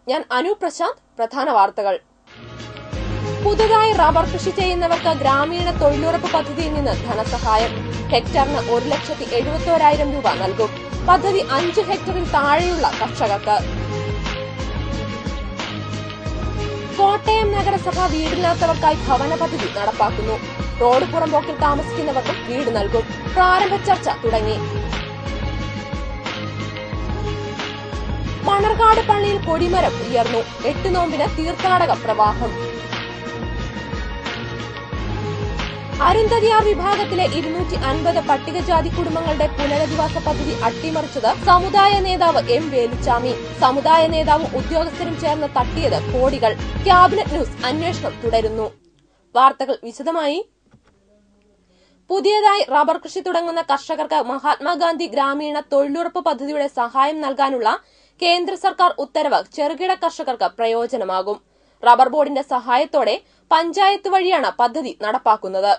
ഞാൻ അനു പ്രശാന്ത്. പ്രധാന വാർത്തകൾ. പുതുതായി റബ്ബർ കൃഷി ചെയ്യുന്നവർക്ക് ഗ്രാമീണ തൊഴിലുറപ്പ് പദ്ധതിയിൽ നിന്ന് ധനസഹായം. ഹെക്ടറിന് 1,71,000 രൂപ നൽകും. പദ്ധതി 5 ഹെക്ടറിൽ താഴെയുള്ള കർഷകർക്ക്. കോട്ടയം നഗരസഭ വീടില്ലാത്തവർക്കായി ഭവന പദ്ധതി നടപ്പാക്കുന്നു. റോഡ് പുറമ്പോക്കിൽ താമസിക്കുന്നവർക്കും വീട് നൽകും. പ്രാരംഭ ചർച്ച തുടങ്ങി. മണർകാട് പള്ളിയിൽ കൊടിമരം ഉയർന്നു. 8 നോമ്പിന് തീർത്ഥാടക പ്രവാഹം. അരുന്ധതിയാർ വിഭാഗത്തിലെ 250 പട്ടികജാതി കുടുംബങ്ങളുടെ പുനരധിവാസ പദ്ധതി അട്ടിമറിച്ചത് സമുദായ നേതാവ് എം വേലുച്ചാമി. സമുദായ നേതാവും ഉദ്യോഗസ്ഥരും ചേർന്ന് തട്ടിയത് കോടികൾ. ക്യാബിനറ്റ് ന്യൂസ് അന്വേഷണം തുടരുന്നു. വാർത്തകൾ വിശദമായി. പുതിയതായി റബ്ബർ കൃഷി തുടങ്ങുന്ന കർഷകർക്ക് മഹാത്മാഗാന്ധി ഗ്രാമീണ തൊഴിലുറപ്പ് പദ്ധതിയുടെ സഹായം നൽകാനുള്ള കേന്ദ്ര സർക്കാർ ഉത്തരവ് ചെറുകിട കർഷകർക്ക് പ്രയോജനമാകും. റബ്ബർ ബോർഡിന്റെ സഹായത്തോടെ പഞ്ചായത്ത് വഴിയാണ് പദ്ധതി നടപ്പാക്കുന്നത്.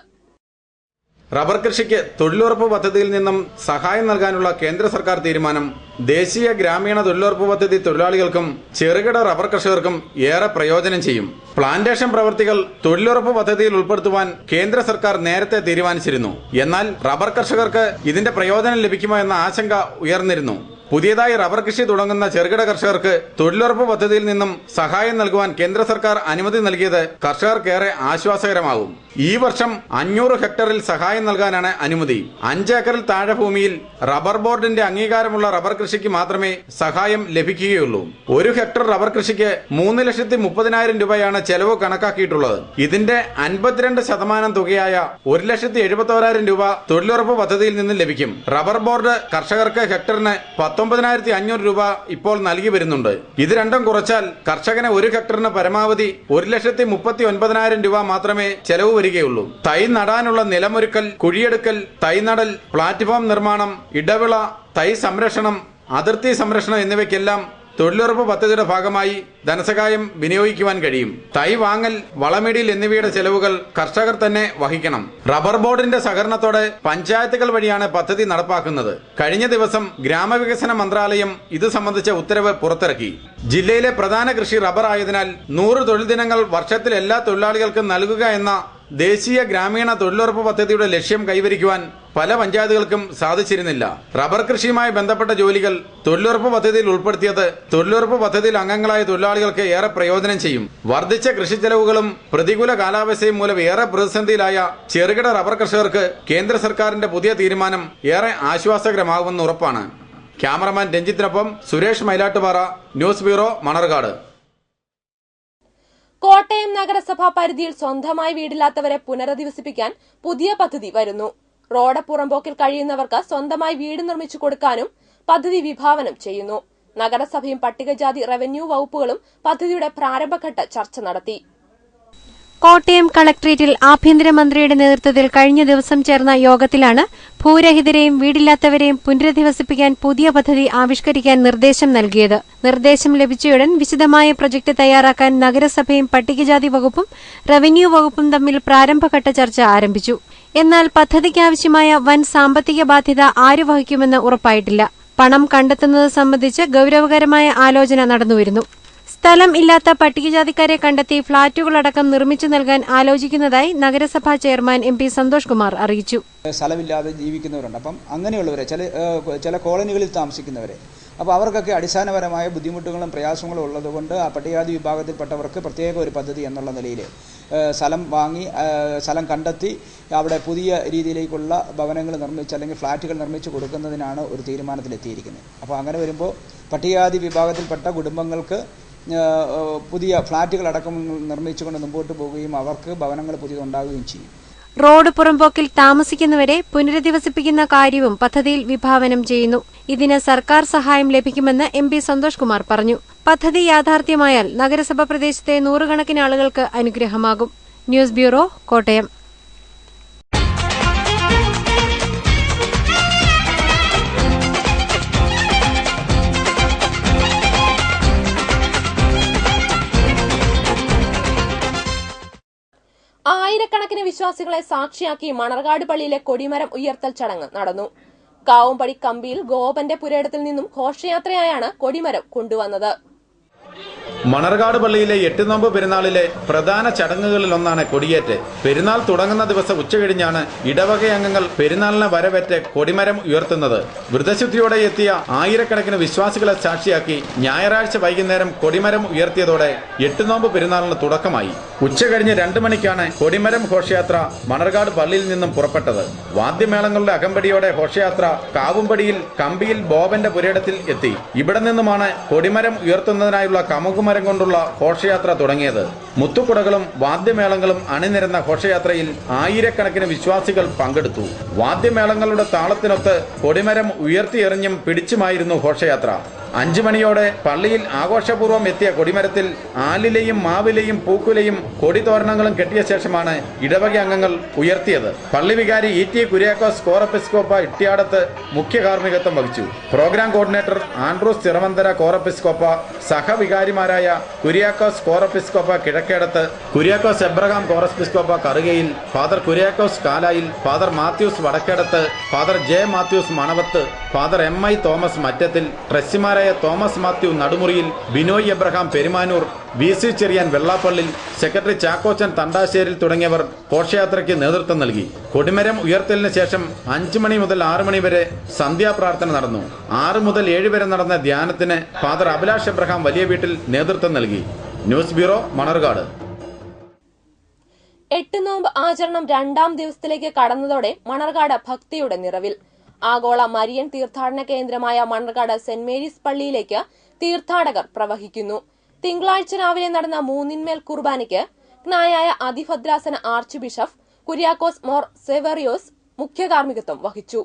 റബ്ബർ കൃഷിക്ക് തൊഴിലുറപ്പ് പദ്ധതിയിൽ നിന്നും സഹായം നൽകാനുള്ള കേന്ദ്ര സർക്കാർ തീരുമാനം ദേശീയ ഗ്രാമീണ തൊഴിലുറപ്പ് പദ്ധതി തൊഴിലാളികൾക്കും ചെറുകിട റബ്ബർ കർഷകർക്കും ഏറെ പ്രയോജനം ചെയ്യും. പ്ലാന്റേഷൻ പ്രവൃത്തികൾ തൊഴിലുറപ്പ് പദ്ധതിയിൽ ഉൾപ്പെടുത്തുവാൻ കേന്ദ്ര സർക്കാർ നേരത്തെ തീരുമാനിച്ചിരുന്നു. എന്നാൽ റബ്ബർ കർഷകർക്ക് ഇതിന്റെ പ്രയോജനം ലഭിക്കുമോ എന്ന ആശങ്ക ഉയർന്നിരുന്നു. പുതിയതായി റബ്ബർ കൃഷി തുടങ്ങുന്ന ചെറുകിട കർഷകർക്ക് തൊഴിലുറപ്പ് പദ്ധതിയിൽ നിന്നും സഹായം നൽകുവാൻ കേന്ദ്ര സർക്കാർ അനുമതി നൽകിയത് കർഷകർക്കേറെ ആശ്വാസകരമാകും. ഈ വർഷം 500 ഹെക്ടറിൽ സഹായം നൽകാനാണ് അനുമതി. 5 ഏക്കറിൽ താഴെ ഭൂമിയിൽ റബ്ബർ ബോർഡിന്റെ അംഗീകാരമുള്ള റബ്ബർ കൃഷിക്ക് മാത്രമേ സഹായം ലഭിക്കുകയുള്ളൂ. 1 ഹെക്ടർ റബ്ബർ കൃഷിക്ക് 3,30,000 രൂപയാണ് ചെലവ് കണക്കാക്കിയിട്ടുള്ളത്. ഇതിന്റെ 52% തുകയായ 1,71,000 രൂപ തൊഴിലുറപ്പ് പദ്ധതിയിൽ നിന്ന് ലഭിക്കും. റബ്ബർ ബോർഡ് കർഷകർക്ക് ഹെക്ടറിന് 19,500 രൂപ ഇപ്പോൾ നൽകി വരുന്നുണ്ട്. ഇത് രണ്ടും കുറച്ചാൽ കർഷകന് 1 ഹെക്ടറിന് പരമാവധി 1,39,000 രൂപ മാത്രമേ ചെലവ് വരികയുള്ളൂ. തൈ നടാനുള്ള നിലമൊരുക്കൽ, കുഴിയെടുക്കൽ, തൈ നടൽ, പ്ലാറ്റ്ഫോം നിർമ്മാണം, ഇടവിള, തൈ സംരക്ഷണം, അതിർത്തി സംരക്ഷണം എന്നിവയ്ക്കെല്ലാം തൊഴിലുറപ്പ് പദ്ധതിയുടെ ഭാഗമായി ധനസഹായം വിനിയോഗിക്കുവാൻ കഴിയും. തൈ വാങ്ങൽ, വളമിടിൽ എന്നിവയുടെ ചെലവുകൾ കർഷകർ തന്നെ വഹിക്കണം. റബ്ബർ ബോർഡിന്റെ സഹകരണത്തോടെ പഞ്ചായത്തുകൾ വഴിയാണ് പദ്ധതി നടപ്പാക്കുന്നത്. കഴിഞ്ഞ ദിവസം ഗ്രാമവികസന മന്ത്രാലയം ഇത് സംബന്ധിച്ച ഉത്തരവ് പുറത്തിറക്കി. ജില്ലയിലെ പ്രധാന കൃഷി റബ്ബർ ആയതിനാൽ 100 തൊഴിൽ ദിനങ്ങൾ വർഷത്തിൽ എല്ലാ തൊഴിലാളികൾക്കും നൽകുക എന്ന ദേശീയ ഗ്രാമീണ തൊഴിലുറപ്പ് പദ്ധതിയുടെ ലക്ഷ്യം കൈവരിക്കുവാൻ പല പഞ്ചായത്തുകൾക്കും സാധിച്ചിരുന്നില്ല. റബ്ബർ കൃഷിയുമായി ബന്ധപ്പെട്ട ജോലികൾ തൊഴിലുറപ്പ് പദ്ധതിയിൽ ഉൾപ്പെടുത്തിയത് തൊഴിലുറപ്പ് പദ്ധതിയിൽ അംഗങ്ങളായ തൊഴിലാളികൾക്ക് ഏറെ പ്രയോജനം ചെയ്യും. വർദ്ധിച്ച കൃഷി ചെലവുകളും പ്രതികൂല കാലാവസ്ഥയും മൂലം ഏറെ പ്രതിസന്ധിയിലായ ചെറുകിട റബ്ബർ കർഷകർക്ക് കേന്ദ്ര സർക്കാരിന്റെ പുതിയ തീരുമാനം ഏറെ ആശ്വാസകരമാകുമെന്ന് ഉറപ്പാണ്. ക്യാമറമാൻ രഞ്ജിത്തിനൊപ്പം സുരേഷ് മൈലാട്ടുപാറ, ന്യൂസ് ബ്യൂറോ, മണർകാട്. കോട്ടയം നഗരസഭാ പരിധിയിൽ സ്വന്തമായി വീടില്ലാത്തവരെ പുനരധിവസിപ്പിക്കാൻ പുതിയ പദ്ധതി വരുന്നു. റോഡ് പുറമ്പോക്കിൽ കഴിയുന്നവർക്ക് സ്വന്തമായി വീട് നിർമ്മിച്ചു കൊടുക്കാനും പദ്ധതി വിഭാവനം ചെയ്യുന്നു. നഗരസഭയും പട്ടികജാതി റവന്യൂ വകുപ്പുകളും പദ്ധതിയുടെ പ്രാരംഭഘട്ട ചർച്ച നടത്തി. കോട്ടയം കളക്ടറേറ്റിൽ ആഭ്യന്തരമന്ത്രിയുടെ നേതൃത്വത്തിൽ കഴിഞ്ഞ ദിവസം ചേർന്ന യോഗത്തിലാണ് ഭൂരഹിതരെയും വീടില്ലാത്തവരെയും പുനരധിവസിപ്പിക്കാൻ പുതിയ പദ്ധതി ആവിഷ്കരിക്കാൻ നിർദ്ദേശം നൽകിയത്. നിർദ്ദേശം ലഭിച്ചയുടൻ വിശദമായ പ്രൊജക്ട് തയ്യാറാക്കാൻ നഗരസഭയും പട്ടികജാതി വകുപ്പും റവന്യൂ വകുപ്പും തമ്മിൽ പ്രാരംഭഘട്ട ചർച്ച ആരംഭിച്ചു. എന്നാൽ പദ്ധതിക്കാവശ്യമായ വൻ സാമ്പത്തിക ബാധ്യത ആര് വഹിക്കുമെന്ന് ഉറപ്പായിട്ടില്ല. പണം കണ്ടെത്തുന്നത് സംബന്ധിച്ച് ഗൌരവകരമായ ആലോചന നടന്നുവരുന്നു. സ്ഥലം ഇല്ലാത്ത പട്ടികജാതിക്കാരെ കണ്ടെത്തി ഫ്ളാറ്റുകളടക്കം നിർമ്മിച്ചു നൽകാൻ ആലോചിക്കുന്നതായി നഗരസഭാ chairman M P Santhosh Kumar അറിയിച്ചു. സ്ഥലമില്ലാതെ ജീവിക്കുന്നവരുണ്ട്. അപ്പം അങ്ങനെയുള്ളവരെ ചില കോളനികളിൽ താമസിക്കുന്നവരെ അപ്പോൾ അവർക്കൊക്കെ അടിസ്ഥാനപരമായ ബുദ്ധിമുട്ടുകളും പ്രയാസങ്ങളും ഉള്ളതുകൊണ്ട് ആ പട്ടികജാതി വിഭാഗത്തിൽപ്പെട്ടവർക്ക് പ്രത്യേക ഒരു പദ്ധതി എന്നുള്ള നിലയിൽ സ്ഥലം വാങ്ങി, സ്ഥലം കണ്ടെത്തി അവിടെ പുതിയ രീതിയിലേക്കുള്ള ഭവനങ്ങൾ നിർമ്മിച്ച് അല്ലെങ്കിൽ ഫ്ലാറ്റുകൾ നിർമ്മിച്ച് കൊടുക്കുന്നതിനാണ് ഒരു തീരുമാനത്തിലെത്തിയിരിക്കുന്നത്. അപ്പോൾ അങ്ങനെ വരുമ്പോൾ പട്ടികജാതി വിഭാഗത്തിൽപ്പെട്ട കുടുംബങ്ങൾക്ക് പുതിയ ഫ്ളാറ്റുകളടക്കം നിർമ്മിച്ചുകൊണ്ട് മുമ്പോട്ട് പോവുകയും അവർക്ക് ഭവനങ്ങൾ പുതിയതുണ്ടാവുകയും ചെയ്യും. റോഡ് പുറമ്പോക്കിൽ താമസിക്കുന്നവരെ പുനരധിവസിപ്പിക്കുന്ന കാര്യവും പദ്ധതിയിൽ വിഭാവനം ചെയ്യുന്നു. ഇതിന് സർക്കാർ സഹായം ലഭിക്കുമെന്ന് എം പി സന്തോഷ് കുമാർ പറഞ്ഞു. പദ്ധതി യാഥാർത്ഥ്യമായാൽ നഗരസഭ പ്രദേശത്തെ 100 കണക്കിന് ആളുകൾക്ക് അനുഗ്രഹമാകും. News bureau, Kottayam. ആയിരക്കണക്കിന് വിശ്വാസികളെ സാക്ഷിയാക്കി മണർകാട് പള്ളിയിലെ കൊടിമരം ഉയർത്തൽ ചടങ്ങ് നടന്നു. കാവുംപടി കമ്പിയിൽ ഗോപന്റെ പുരയിടത്തിൽ നിന്നും ഘോഷയാത്രയായാണ് കൊടിമരം കൊണ്ടുവന്നത്. മണർകാട് പള്ളിയിലെ എട്ടുനോമ്പ് പെരുന്നാളിലെ പ്രധാന ചടങ്ങുകളിലൊന്നാണ് കൊടിയേറ്റ്. പെരുന്നാൾ തുടങ്ങുന്ന ദിവസം ഉച്ചകഴിഞ്ഞാണ് ഇടവക അംഗങ്ങൾ പെരുന്നാളിനെ വരവേറ്റ് കൊടിമരം ഉയർത്തുന്നത്. വ്രതശുദ്ധിയോടെ എത്തിയ ആയിരക്കണക്കിന് വിശ്വാസികളെ സാക്ഷിയാക്കി ഞായറാഴ്ച വൈകുന്നേരം കൊടിമരം ഉയർത്തിയതോടെ എട്ടുനോമ്പ് പെരുന്നാളിന് തുടക്കമായി. ഉച്ചകഴിഞ്ഞ് 2 മണിക്കാണ് കൊടിമരം ഘോഷയാത്ര മണർകാട് പള്ളിയിൽ നിന്നും പുറപ്പെട്ടത്. വാദ്യമേളങ്ങളുടെ അകമ്പടിയോടെ ഘോഷയാത്ര കാവുംപടിയിൽ കമ്പിയിൽ ബോബന്റെ പുരയിടത്തിൽ എത്തി. ഇവിടെ നിന്നുമാണ് കൊടിമരം ഉയർത്തുന്നതിനായുള്ള കമുകുമരം കൊണ്ടുള്ള ഘോഷയാത്ര തുടങ്ങിയത്. മുത്തുകുടകളും വാദ്യമേളങ്ങളും അണിനിരന്ന ഘോഷയാത്രയിൽ ആയിരക്കണക്കിന് വിശ്വാസികൾ പങ്കെടുത്തു. വാദ്യമേളങ്ങളുടെ താളത്തിനൊത്ത് കൊടിമരം ഉയർത്തിയെറിഞ്ഞും പിടിച്ചുമായിരുന്നു ഘോഷയാത്ര. 5 മണിയോടെ പള്ളിയിൽ ആഘോഷപൂർവ്വം എത്തിയ കൊടിമരത്തിൽ ആലിലയും മാവിലയും പൂക്കുലയും കൊടിതോരണങ്ങളും കെട്ടിയ ശേഷമാണ് ഇടവക അംഗങ്ങൾ ഉയർത്തിയത്. പള്ളി വികാരി ഇ ടി കുര്യാക്കോസ് കോറെപ്പിസ്കോപ്പ ഇട്ടിയാടത്ത് മുഖ്യ കാർമ്മികത്വം വഹിച്ചു. പ്രോഗ്രാം കോർഡിനേറ്റർ ആൻഡ്രൂസ് ചിറവന്തര കോറെപ്പിസ്കോപ്പ, സഹവികാരിമാരായ Kuriakose Corepiscopa Kizhakkedath, Kuriakose Abraham Corepiscopa Karukayil, father Kuriakose Kalayil, father Mathews Vadakkedath, father J Mathews Manavath, father M I Thomas Mattathil, ട്രസ്റ്റിമാരായ Thomas Mathew Nadumuriyil, Binoy Abraham Perumanoor, V C Cherian Vellappallil, secretary Chackochan Thandasseril തുടങ്ങിയവർ ഘോഷയാത്രയ്ക്ക് നേതൃത്വം നൽകി. കൊടിമരം ഉയർത്തലിന് ശേഷം 5 മണി മുതൽ 6 മണി വരെ സന്ധ്യാപ്രാർത്ഥന നടന്നു. 6 മുതൽ 7 വരെ നടന്ന ധ്യാനത്തിന് ഫാദർ അഭിലാഷ് എബ്രഹാം വലിയ വീട്ടിൽ നേതൃത്വം നൽകി. News bureau, Manarcad. എട്ടുനോമ്പ് ആചരണം 2ാം ദിവസത്തിലേക്ക് കടന്നതോടെ മണർകാട് ഭക്തിയുടെ നിറവിൽ. ആഗോള മരിയൻ തീർത്ഥാടന കേന്ദ്രമായ മണർകാട് സെന്റ് മേരീസ് പള്ളിയിലേക്ക് തീർത്ഥാടകർ പ്രവഹിക്കുന്നു. തിങ്കളാഴ്ച രാവിലെ നടന്ന 3 കുർബാനയ്ക്ക് ജ്ഞായായ അതിഭദ്രാസന ആർച്ച് ബിഷപ്പ് കുര്യാക്കോസ് മോർ സെവേറിയോസ് മുഖ്യ കാർമ്മികത്വം വഹിച്ചു.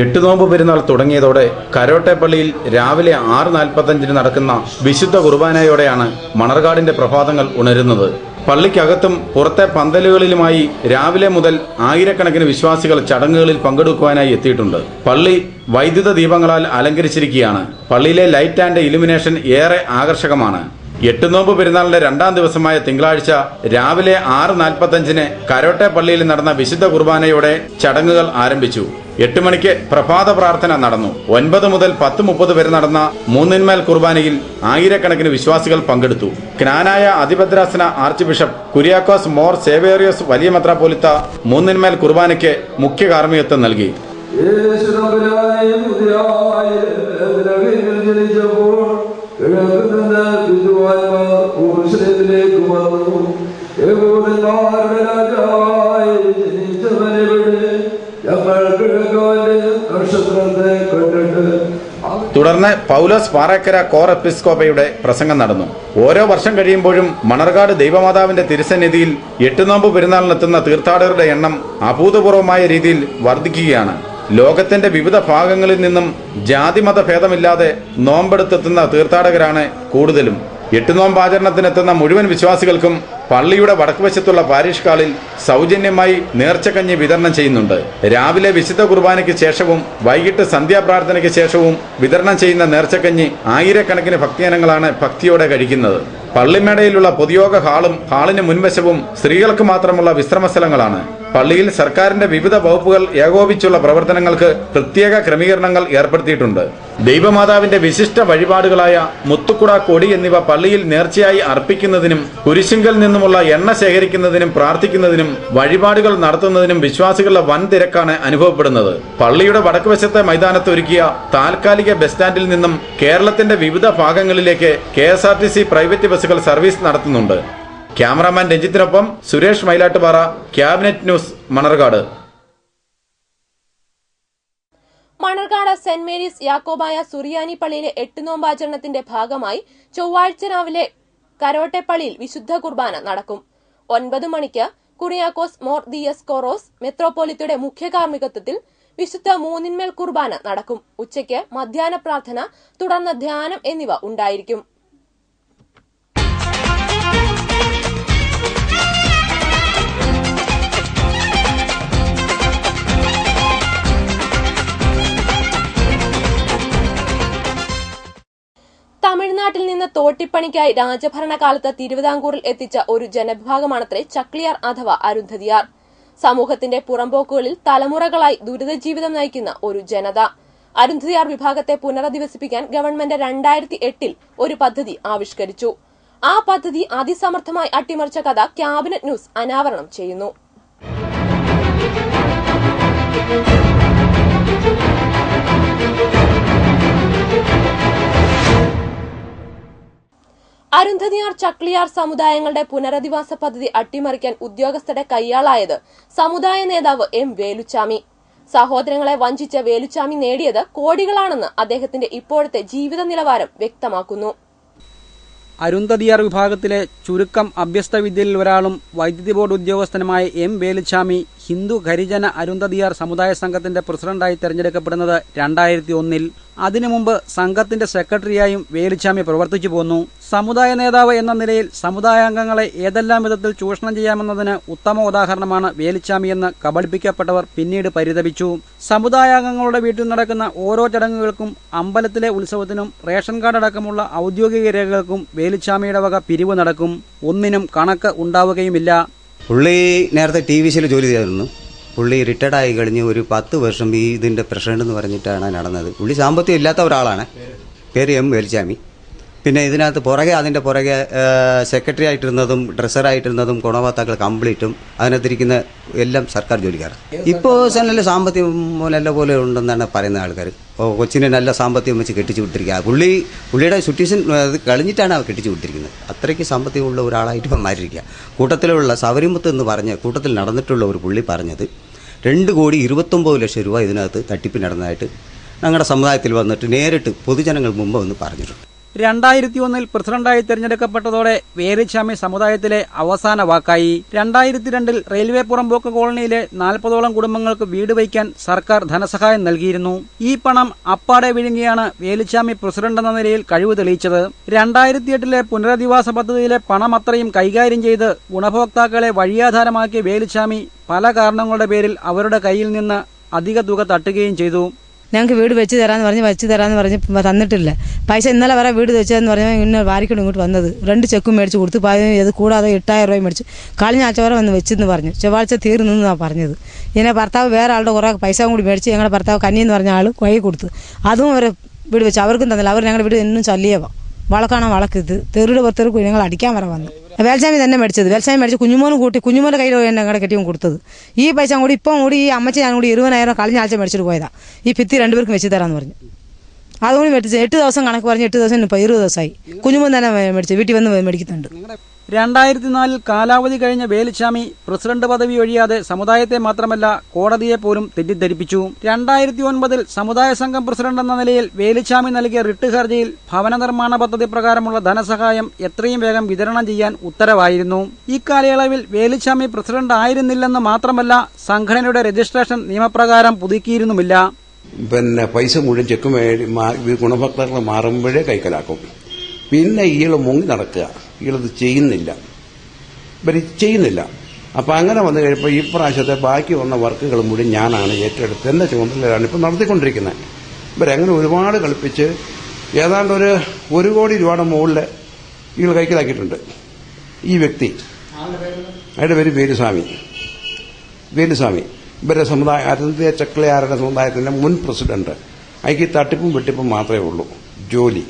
എട്ടുനോമ്പ് പെരുന്നാൾ തുടങ്ങിയതോടെ കരോട്ടെപ്പള്ളിയിൽ രാവിലെ 6:45 നടക്കുന്ന വിശുദ്ധ കുർബാനയോടെയാണ് മണർകാടിന്റെ പ്രഭാതങ്ങൾ ഉണരുന്നത്. പള്ളിക്കകത്തും പുറത്തെ പന്തലുകളിലുമായി രാവിലെ മുതൽ ആയിരക്കണക്കിന് വിശ്വാസികൾ ചടങ്ങുകളിൽ പങ്കെടുക്കുവാനായി എത്തിയിട്ടുണ്ട്. പള്ളി വൈദ്യുത ദീപങ്ങളാൽ അലങ്കരിച്ചിരിക്കുകയാണ്. പള്ളിയിലെ ലൈറ്റ് ആൻഡ് ഇലുമിനേഷൻ ഏറെ ആകർഷകമാണ്. എട്ടുനോമ്പ് പെരുന്നാളിന്റെ 2ാം ദിവസമായ തിങ്കളാഴ്ച രാവിലെ 6:45 കരോട്ടെ പള്ളിയിൽ നടന്ന വിശുദ്ധ കുർബാനയോടെ ചടങ്ങുകൾ ആരംഭിച്ചു. 8 മണിക്ക് പ്രഭാത പ്രാർത്ഥന നടന്നു. 9 മുതൽ 10:30 വരെ നടന്ന 3 കുർബാനയിൽ ആയിരക്കണക്കിന് വിശ്വാസികൾ പങ്കെടുത്തു. ജ്ഞാനായ അതിഭദ്രാസന ആർച്ച് ബിഷപ്പ് കുര്യാക്കോസ് മോർ സേവേറിയോസ് വലിയ മെത്രാപ്പോലിത്ത 3 കുർബാനയ്ക്ക് മുഖ്യ കാർമ്മികത്വം നൽകി. തുടർന്ന് പൗലോസ് പാറക്കര കോർ എപ്പിസ്കോപ്പയുടെ പ്രസംഗം നടന്നു. ഓരോ വർഷം കഴിയുമ്പോഴും മണർകാട് ദൈവമാതാവിന്റെ തിരുസന്നിധിയിൽ എട്ടുനോമ്പ് പെരുന്നാളിനെത്തുന്ന തീർത്ഥാടകരുടെ എണ്ണം അഭൂതപൂർവമായ രീതിയിൽ വർദ്ധിക്കുകയാണ്. ലോകത്തിന്റെ വിവിധ ഭാഗങ്ങളിൽ നിന്നും ജാതിമത ഭേദമില്ലാതെ നോമ്പെടുത്തെത്തുന്ന തീർത്ഥാടകരാണ് കൂടുതലും. എട്ടുനോമ്പാചരണത്തിനെത്തുന്ന മുഴുവൻ വിശ്വാസികൾക്കും പള്ളിയുടെ വടക്കുവശത്തുള്ള പാരിഷ് ഹാളിൽ സൗജന്യമായി നേർച്ചക്കഞ്ഞി വിതരണം ചെയ്യുന്നുണ്ട്. രാവിലെ വിശുദ്ധ കുർബാനയ്ക്ക് ശേഷവും വൈകിട്ട് സന്ധ്യാപ്രാർത്ഥനയ്ക്ക് ശേഷവും വിതരണം ചെയ്യുന്ന നേർച്ചക്കഞ്ഞി ആയിരക്കണക്കിന് ഭക്തജനങ്ങളാണ് ഭക്തിയോടെ കഴിക്കുന്നത്. പള്ളിമേടയിലുള്ള പൊതുയോഗ ഹാളും ഹാളിന് മുൻവശവും സ്ത്രീകൾക്ക് മാത്രമുള്ള വിശ്രമ സ്ഥലങ്ങളാണ്. പള്ളിയിൽ സർക്കാരിന്റെ വിവിധ വകുപ്പുകൾ ഏകോപിച്ചുള്ള പ്രവർത്തനങ്ങൾക്ക് പ്രത്യേക ക്രമീകരണങ്ങൾ ഏർപ്പെടുത്തിയിട്ടുണ്ട്. ദൈവമാതാവിന്റെ വിശിഷ്ട വഴിപാടുകളായ മുത്തുക്കുട, കൊടി എന്നിവ പള്ളിയിൽ നേർച്ചയായി അർപ്പിക്കുന്നതിനും കുരിശിങ്കൽ നിന്നുമുള്ള എണ്ണ ശേഖരിക്കുന്നതിനും പ്രാർത്ഥിക്കുന്നതിനും വഴിപാടുകൾ നടത്തുന്നതിനും വിശ്വാസികളുടെ വൻ തിരക്കാണ് അനുഭവപ്പെടുന്നത്. പള്ളിയുടെ വടക്കുവശത്തെ മൈതാനത്ത് ഒരുക്കിയ താൽക്കാലിക ബസ് സ്റ്റാൻഡിൽ നിന്നും കേരളത്തിന്റെ വിവിധ ഭാഗങ്ങളിലേക്ക് KSRTC പ്രൈവറ്റ് ബസ്സുകൾ സർവീസ് നടത്തുന്നുണ്ട്. ക്യാമറാമാൻ രഞ്ജിത്തിനൊപ്പം Suresh Mylattupara, cabinet news, Manarcad. Manarcad Saint Mary's Yakobaya Suriyani പള്ളിയിലെ എട്ടുനോമ്പാചരണത്തിന്റെ ഭാഗമായി ചൊവ്വാഴ്ച രാവിലെ കരോട്ടെപ്പള്ളിയിൽ വിശുദ്ധ കുർബാന നടക്കും. 9 മണിക്ക് കുര്യാക്കോസ് മോർ ദിയസ്കോറോസ് മെത്രോപോലിത്തയുടെ മുഖ്യ കാർമ്മികത്വത്തിൽ വിശുദ്ധ 3 കുർബാന നടക്കും. ഉച്ചയ്ക്ക് മധ്യാഹ്ന പ്രാർത്ഥന, തുടർന്ന് ധ്യാനം എന്നിവ ഉണ്ടായിരിക്കും. തമിഴ്നാട്ടിൽ നിന്ന് തോട്ടിപ്പണിക്കായി രാജഭരണകാലത്ത് തിരുവിതാംകൂറിൽ എത്തിച്ച ഒരു ജനവിഭാഗമാണത്രേ ചക്ലിയാർ അഥവാ അരുന്ധതിയാർ. സമൂഹത്തിന്റെ പുറംപോക്കുകളിൽ തലമുറകളായി ദുരിതജീവിതം നയിക്കുന്ന ഒരു ജനത. അരുന്ധതിയാർ വിഭാഗത്തെ പുനരധിവസിപ്പിക്കാൻ ഗവൺമെന്റ് 2008 ഒരു പദ്ധതി ആവിഷ്കരിച്ചു. ആ പദ്ധതി അതിസമർത്ഥമായി അട്ടിമറിച്ച കഥ ക്യാബിനറ്റ് ന്യൂസ് അനാവരണം ചെയ്യുന്നു. അരുന്ധതിയാർ, ചക്ലിയാർ സമുദായങ്ങളുടെ പുനരധിവാസ പദ്ധതി അട്ടിമറിക്കാൻ ഉദ്യോഗസ്ഥരുടെ കയ്യാളായത് സമുദായ നേതാവ് എം വേലുച്ചാമി. സഹോദരങ്ങളെ വഞ്ചിച്ച വേലുച്ചാമി നേടിയത് കോടികളാണെന്ന് അദ്ദേഹത്തിന്റെ ഇപ്പോഴത്തെ ജീവിത നിലവാരം വ്യക്തമാക്കുന്നു. അരുന്ധതിയാർ വിഭാഗത്തിലെ ചുരുക്കം അഭ്യസ്ത വിദ്യയിൽ ഒരാളും വൈദ്യുതി ബോർഡ് ഉദ്യോഗസ്ഥനുമായ എം വേലുച്ചാമി ഹിന്ദു ഹരിജന അരുന്ധതിയാർ സമുദായ സംഘത്തിന്റെ പ്രസിഡന്റായി തെരഞ്ഞെടുക്കപ്പെടുന്നത് 2001. അതിനു മുമ്പ് സംഘത്തിന്റെ സെക്രട്ടറിയായും വേലുച്ചാമി പ്രവർത്തിച്ചു പോന്നു. സമുദായ നേതാവ് എന്ന നിലയിൽ സമുദായാംഗങ്ങളെ ഏതെല്ലാം വിധത്തിൽ ചൂഷണം ചെയ്യാമെന്നതിന് ഉത്തമ ഉദാഹരണമാണ് വേലുച്ചാമിയെന്ന് കബളിപ്പിക്കപ്പെട്ടവർ പിന്നീട് പരിതപിച്ചു. സമുദായാംഗങ്ങളുടെ വീട്ടിൽ നടക്കുന്ന ഓരോ ചടങ്ങുകൾക്കും, അമ്പലത്തിലെ ഉത്സവത്തിനും, റേഷൻ കാർഡ് അടക്കമുള്ള ഔദ്യോഗിക രേഖകൾക്കും വേലുച്ചാമിയുടെ വക പിരിവ് നടക്കും. ഒന്നിനും കണക്ക് ഉണ്ടാവുകയുമില്ല. പുള്ളി നേരത്തെ TVCയിൽ ജോലി ചെയ്തിരുന്നു. പുള്ളി റിട്ടയർഡായി കഴിഞ്ഞ് ഒരു 10 വർഷം ഇതിൻ്റെ പ്രസിഡന്റ് എന്ന് പറഞ്ഞിട്ടാണ് നടന്നത്. പുള്ളി സാമ്പത്തികം ഇല്ലാത്ത ഒരാളാണ്. പേര് എം വേലുച്ചാമി. പിന്നെ ഇതിനകത്ത് അതിൻ്റെ പുറകെ സെക്രട്ടറി ആയിട്ടിരുന്നതും ഡ്രസ്സറായിട്ടിരുന്നതും ഗുണഭോക്താക്കൾ കംപ്ലീറ്റും അതിനകത്തിരിക്കുന്ന എല്ലാം സർക്കാർ ജോലിക്കാർ. ഇപ്പോൾ നല്ല സാമ്പത്തികം നല്ല പോലെ ഉണ്ടെന്നാണ് പറയുന്ന ആൾക്കാർ. കൊച്ചിനെ നല്ല സാമ്പത്തികം വെച്ച് കെട്ടിച്ചു വിട്ടിരിക്കുക. പുള്ളിയുടെ സിറ്റുവേഷൻ കളിഞ്ഞിട്ടാണ് കെട്ടിച്ചു വിട്ടിരിക്കുന്നത്. അത്രയ്ക്ക് സാമ്പത്തികമുള്ള ഒരാളായിട്ട് ഇപ്പം മാറിയിരിക്കുക. കൂട്ടത്തിലുള്ള സവരിമുത്ത് എന്ന് പറഞ്ഞ കൂട്ടത്തിൽ നടന്നിട്ടുള്ള ഒരു പുള്ളി പറഞ്ഞത് 2,29,00,000 രൂപ ഇതിനകത്ത് തട്ടിപ്പ് നടന്നതായിട്ട് ഞങ്ങളുടെ സമുദായത്തിൽ വന്നിട്ട് നേരിട്ട് പൊതുജനങ്ങൾ മുമ്പ് വന്ന് പറഞ്ഞിട്ടുണ്ട്. 2001 പ്രസിഡന്റായി തെരഞ്ഞെടുക്കപ്പെട്ടതോടെ വേലുച്ചാമി സമുദായത്തിലെ അവസാന വാക്കായി. 2002 റെയിൽവേ പുറമ്പോക്ക് കോളനിയിലെ 40ഓളം കുടുംബങ്ങൾക്ക് വീട് വയ്ക്കാൻ സർക്കാർ ധനസഹായം നൽകിയിരുന്നു. ഈ പണം അപ്പാടെ വിഴുങ്ങിയാണ് വേലുച്ചാമി പ്രസിഡന്റ് എന്ന നിലയിൽ കഴിവ് തെളിയിച്ചത്. 2008 പുനരധിവാസ പദ്ധതിയിലെ പണം അത്രയും കൈകാര്യം ചെയ്ത് ഗുണഭോക്താക്കളെ വഴിയാധാരമാക്കിയ വേലുച്ചാമി പല കാരണങ്ങളുടെ പേരിൽ അവരുടെ കയ്യിൽ നിന്ന് അധിക തുക തട്ടുകയും ചെയ്തു. ഞങ്ങൾക്ക് വീട് വെച്ച് തരാമെന്ന് പറഞ്ഞ് തന്നിട്ടില്ല. പൈസ ഇന്നലെ വരെ വീട് വെച്ചതെന്ന് പറഞ്ഞാൽ ഇന്ന് വാരിക്കൊണ്ട് ഇങ്ങോട്ട് വന്നത് 2 ചെക്കും മേടിച്ച് കൊടുത്ത് ഇത് കൂടാതെ 8,000 രൂപ മേടിച്ച് കഴിഞ്ഞ ആഴ്ച വരെ വന്ന് വെച്ചെന്ന് പറഞ്ഞു. ചൊവ്വാഴ്ച തീർന്നെന്നാണ് പറഞ്ഞത്. ഇങ്ങനെ ഭർത്താവ് വേറെ ആളുടെ കുറേ പൈസ കൂടി മേടിച്ച് ഞങ്ങളുടെ ഭർത്താവ് കന്നിയെന്ന് പറഞ്ഞ ആൾ കൈ കൊടുത്തു. അതും അവരെ വീട് വെച്ച് അവർക്കും തന്നില്ല. അവർ ഞങ്ങളുടെ വീട് എന്നും ചൊല്ലിയവ വളക്കാണോ വളക്കിത് തെറുടെ പുറത്തേക്ക് ഞങ്ങൾ അടിക്കാൻ വരെ വന്നു. വേൽച്ചാമി തന്നെ മേടിച്ചത്. വേൽച്ചാമി മേടിച്ച് കുഞ്ഞുമോൻ്റെ കയ്യിൽ ഞങ്ങളുടെ കെട്ടിയും കൊടുത്തത്. ഈ പൈസ കൂടി ഇപ്പം കൂടി ഈ അമ്മച്ചി ഞാൻ കൂടി 20,000 കഴിഞ്ഞ ആഴ്ച മേടിച്ചിട്ട് പോയതാണ്. ഈ ഭിത്തി 2 പേർക്കും വെച്ച് തരാമെന്ന് പറഞ്ഞു. അതുകൂടി മേടിച്ച് 8 ദിവസം കണക്ക് പറഞ്ഞ് 8 ദിവസം ഇപ്പോൾ 20 ദിവസമായി. കുഞ്ഞുമോൻ തന്നെ മേടിച്ച് വീട്ടിൽ വന്ന് മേടിക്കുന്നുണ്ട്. 2004 കാലാവധി കഴിഞ്ഞ വേലുച്ചാമി പ്രസിഡന്റ് പദവി ഒഴിയാതെ സമുദായത്തെ മാത്രമല്ല കോടതിയെ പോലും തെറ്റിദ്ധരിപ്പിച്ചു. 2009 സമുദായ സംഘം പ്രസിഡന്റ് എന്ന നിലയിൽ വേലുച്ചാമി നൽകിയ റിട്ട് ഹർജിയിൽ ഭവന നിർമ്മാണ പദ്ധതി പ്രകാരമുള്ള ധനസഹായം എത്രയും വേഗം വിതരണം ചെയ്യാൻ ഉത്തരവായിരുന്നു. ഇക്കാലയളവിൽ വേലുച്ചാമി പ്രസിഡന്റ് ആയിരുന്നില്ലെന്ന് മാത്രമല്ല സംഘടനയുടെ രജിസ്ട്രേഷൻ നിയമപ്രകാരം പുതുക്കിയിരുന്നുമില്ല. പിന്നെ പൈസ മുഴുവൻ ചെക്ക് ഗുണഭോക്താക്കൾ മാറുമ്പോഴേ കൈക്കലാക്കും. പിന്നെ ഇയാൾ മുങ്ങി നടക്കുക. ഇയാളത് ചെയ്യുന്നില്ല. അപ്പം അങ്ങനെ വന്നു കഴിയുമ്പോൾ ഈ പ്രാവശ്യത്തെ ബാക്കി വന്ന വർക്കുകൾ മുഴുവൻ ഞാനാണ് ഏറ്റെടുത്ത് എൻ്റെ ചുമതലയിലാണ് ഇപ്പം നടത്തിക്കൊണ്ടിരിക്കുന്നത്. ഇവരങ്ങനെ ഒരുപാട് കളിപ്പിച്ച് ഏതാണ്ട് ഒരു 1 കോടി രൂപയുടെ മുകളിൽ ഇയാൾ കൈക്കലാക്കിയിട്ടുണ്ട്. ഈ വ്യക്തി അയാളുടെ പേര് വേലുസ്വാമി. ഇവരുടെ സമുദായ അരുന്ധതിയാർ ചക്ലിയാരുടെ സമുദായത്തിന്റെ മുൻ പ്രസിഡന്റ്. അയക്ക് തട്ടിപ്പും വെട്ടിപ്പും മാത്രമേ ഉള്ളൂ ജോലി.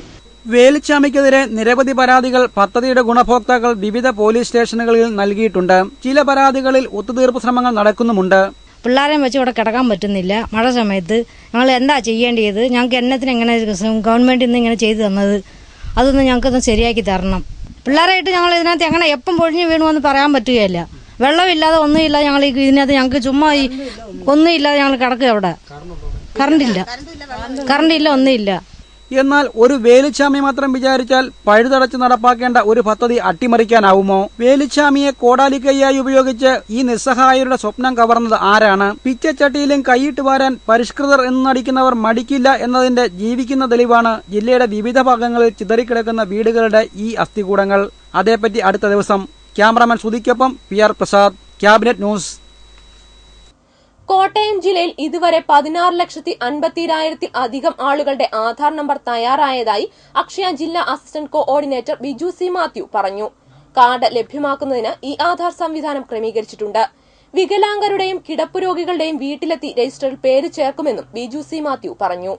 വേലുച്ചാമിക്കെതിരെ നിരവധി പരാതികൾ പദ്ധതിയുടെ ഗുണഭോക്താക്കൾ വിവിധ പോലീസ് സ്റ്റേഷനുകളിൽ നൽകിയിട്ടുണ്ട്. ചില പരാതികളിൽ ഒത്തുതീർപ്പ് ശ്രമങ്ങൾ നടക്കുന്നുമുണ്ട്. പിള്ളേരെയും വെച്ച് ഇവിടെ കിടക്കാൻ പറ്റുന്നില്ല. മഴ സമയത്ത് ഞങ്ങൾ എന്താ ചെയ്യേണ്ടത്? ഞങ്ങൾക്ക് എന്നത്തിന് എങ്ങനെ ഗവൺമെന്റിൽ നിന്ന് ഇങ്ങനെ ചെയ്തു തന്നത് അതൊന്ന് ഞങ്ങൾക്കൊന്ന് ശരിയാക്കി തരണം. പിള്ളേരായിട്ട് ഞങ്ങൾ ഇതിനകത്ത് എങ്ങനെ എപ്പം പൊഴിഞ്ഞു വീണുവെന്ന് പറയാൻ പറ്റുകയില്ല. വെള്ളമില്ലാതെ ഒന്നുമില്ല. ഞങ്ങൾ ഇതിനകത്ത് ഞങ്ങൾക്ക് ചുമ്മാ ഒന്നുമില്ലാതെ ഞങ്ങൾ കിടക്കുക. അവിടെ കറണ്ടില്ല ഒന്നുമില്ല. എന്നാൽ ഒരു വേലുച്ചാമി മാത്രം വിചാരിച്ചാൽ പഴുതടച്ച് നടപ്പാക്കേണ്ട ഒരു പദ്ധതി അട്ടിമറിക്കാനാവുമോ? വേലുച്ചാമിയെ കോടാലിക്കൈയായി ഉപയോഗിച്ച് ഈ നിസ്സഹായരുടെ സ്വപ്നം കവർന്നത് ആരാണ്? പിച്ചച്ചട്ടിയിലും കൈയിട്ട് വാരാൻ പരിഷ്കൃതർ എന്നടിക്കുന്നവർ മടിക്കില്ല എന്നതിന്റെ ജീവിക്കുന്ന തെളിവാണ് ജില്ലയുടെ വിവിധ ഭാഗങ്ങളിൽ ചിതറിക്കിടക്കുന്ന വീടുകളുടെ ഈ അസ്ഥികൂടങ്ങൾ. അതേപ്പറ്റി അടുത്ത ദിവസം. ക്യാമറാമാൻ സുധിക്കൊപ്പം PR Prasad, cabinet news. Kottayam ജില്ലയിൽ ഇതുവരെ 16,50,000 അധികം ആളുകളുടെ ആധാർ നമ്പർ തയ്യാറായതായി അക്ഷയ ജില്ലാ assistant coordinator Biju C Mathew പറഞ്ഞു. കാർഡ് ലഭ്യമാക്കുന്നതിന് ഈ ആധാർ സംവിധാനം ക്രമീകരിച്ചിട്ടുണ്ട്. വികലാംഗരുടെയും കിടപ്പുരോഗികളുടെയും വീട്ടിലെത്തി രജിസ്റ്ററിൽ പേര് ചേർക്കുമെന്നും ബിജു സി മാത്യു പറഞ്ഞു.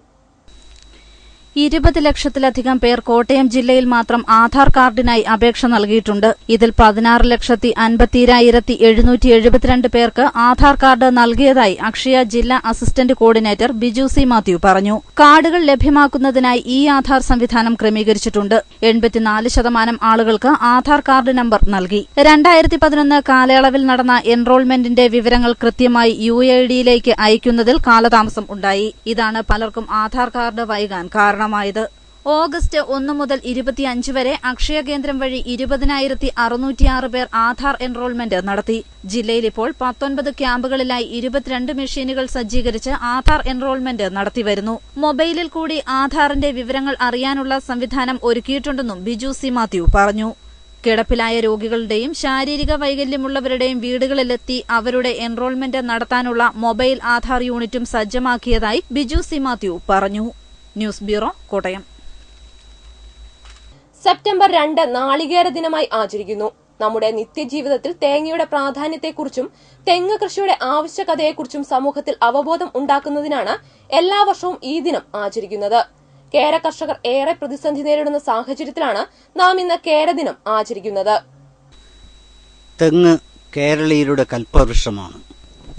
20 ലക്ഷത്തിലധികം പേർ കോട്ടയം ജില്ലയിൽ മാത്രം ആധാർ കാർഡിനായി അപേക്ഷ നൽകിയിട്ടുണ്ട്. ഇതിൽ 16,52,772 പേർക്ക് ആധാർ കാർഡ് നൽകിയതായി അക്ഷയ ജില്ലാ assistant coordinator Biju C Mathew പറഞ്ഞു. കാർഡുകൾ ലഭ്യമാക്കുന്നതിനായി ഇ ആധാർ സംവിധാനം ക്രമീകരിച്ചിട്ടുണ്ട്. 84% ആളുകൾക്ക് ആധാർ കാർഡ് നമ്പർ നൽകി. 2011 കാലയളവിൽ നടന്ന എൻറോൾമെന്റിന്റെ വിവരങ്ങൾ കൃത്യമായി UIDയിലേക്ക് അയക്കുന്നതിൽ കാലതാമസം ഉണ്ടായി. ഇതാണ് പലർക്കും ആധാർ കാർഡ് വൈകാൻ കാരണമായത്. ഓഗസ്റ്റ് 1 മുതൽ 25 വരെ അക്ഷയ കേന്ദ്രം വഴി 20,606 പേർ ആധാർ എൻറോൾമെന്റ് നടത്തി. ജില്ലയിൽ ഇപ്പോൾ 19 ക്യാമ്പുകളിലായി 22 മെഷീനുകൾ സജ്ജീകരിച്ച് ആധാർ എൻറോൾമെന്റ് നടത്തിവരുന്നു. മൊബൈലിൽ കൂടി ആധാറിന്റെ വിവരങ്ങൾ അറിയാനുള്ള സംവിധാനം ഒരുക്കിയിട്ടുണ്ടെന്നും ബിജു സി മാത്യു പറഞ്ഞു. കിടപ്പിലായ രോഗികളുടെയും ശാരീരിക വൈകല്യമുള്ളവരുടെയും വീടുകളിലെത്തി അവരുടെ എൻറോൾമെന്റ് നടത്താനുള്ള മൊബൈൽ ആധാർ യൂണിറ്റും സജ്ജമാക്കിയതായി ബിജു സി മാത്യു പറഞ്ഞു. News bureau, Kottayam. സെപ്റ്റംബർ 2 നാളികേര ദിനമായി ആചരിക്കുന്നു. നമ്മുടെ നിത്യജീവിതത്തിൽ തേങ്ങയുടെ പ്രാധാന്യത്തെക്കുറിച്ചും തെങ്ങ് കൃഷിയുടെ ആവശ്യകതയെക്കുറിച്ചും സമൂഹത്തിൽ അവബോധം ഉണ്ടാക്കുന്നതിനാണ് എല്ലാ വർഷവും ഈ ദിനം ആചരിക്കുന്നത്. കേര കർഷകർ ഏറെ പ്രതിസന്ധി നേരിടുന്ന സാഹചര്യത്തിലാണ് നാം ഇന്ന് കേരദിനം ആചരിക്കുന്നത്. തെങ്ങ് കേരളീയരുടെ കൽപ്പവൃക്ഷമാണ്.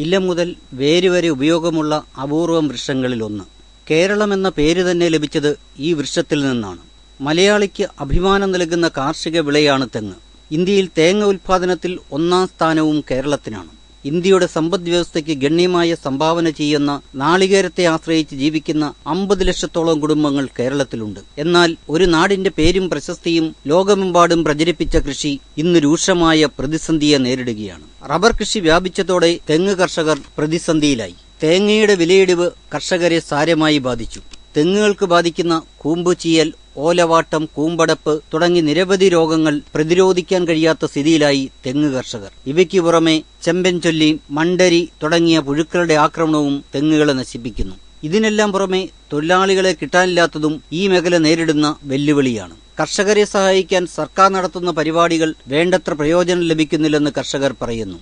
ഇല മുതൽ വേര് വരെ ഉപയോഗമുള്ള അപൂർവം വൃക്ഷങ്ങളിലൊന്ന്. കേരളം എന്ന പേര് തന്നെ ലഭിച്ചത് ഈ വൃക്ഷത്തിൽ നിന്നാണ്. മലയാളിക്ക് അഭിമാനം നൽകുന്ന കാർഷിക വിളയാണ് തെങ്ങ്. ഇന്ത്യയിൽ തേങ്ങ ഉൽപാദനത്തിൽ 1ാം സ്ഥാനവും കേരളത്തിനാണ്. ഇന്ത്യയുടെ സമ്പദ് വ്യവസ്ഥയ്ക്ക് ഗണ്യമായ സംഭാവന ചെയ്യുന്ന നാളികേരത്തെ ആശ്രയിച്ച് ജീവിക്കുന്ന 50 ലക്ഷത്തോളം കുടുംബങ്ങൾ കേരളത്തിലുണ്ട്. എന്നാൽ ഒരു നാടിന്റെ പേരും പ്രശസ്തിയും ലോകമെമ്പാടും പ്രചരിപ്പിച്ച കൃഷി ഇന്ന് രൂക്ഷമായ പ്രതിസന്ധിയെ നേരിടുകയാണ്. റബ്ബർ കൃഷി വ്യാപിച്ചതോടെ തെങ്ങ് കർഷകർ പ്രതിസന്ധിയിലായി. തേങ്ങയുടെ വിലയിടിവ് കർഷകരെ സാരമായി ബാധിച്ചു. തെങ്ങുകൾക്ക് ബാധിക്കുന്ന കൂമ്പുചീയൽ, ഓലവാട്ടം, കൂമ്പടപ്പ് തുടങ്ങി നിരവധി രോഗങ്ങൾ പ്രതിരോധിക്കാൻ കഴിയാത്ത സ്ഥിതിയിലായി തെങ്ങ് കർഷകർ. ഇവയ്ക്ക് പുറമെ ചെമ്പൻ ചൊല്ലി, മണ്ടരി തുടങ്ങിയ പുഴുക്കളുടെ ആക്രമണവും തെങ്ങുകളെ നശിപ്പിക്കുന്നു. ഇതിനെല്ലാം പുറമെ തൊഴിലാളികളെ കിട്ടാനില്ലാത്തതും ഈ മേഖല നേരിടുന്ന വെല്ലുവിളിയാണ്. കർഷകരെ സഹായിക്കാൻ സർക്കാർ നടത്തുന്ന പരിപാടികൾ വേണ്ടത്ര പ്രയോജനം ലഭിക്കുന്നില്ലെന്ന് കർഷകർ പറയുന്നു.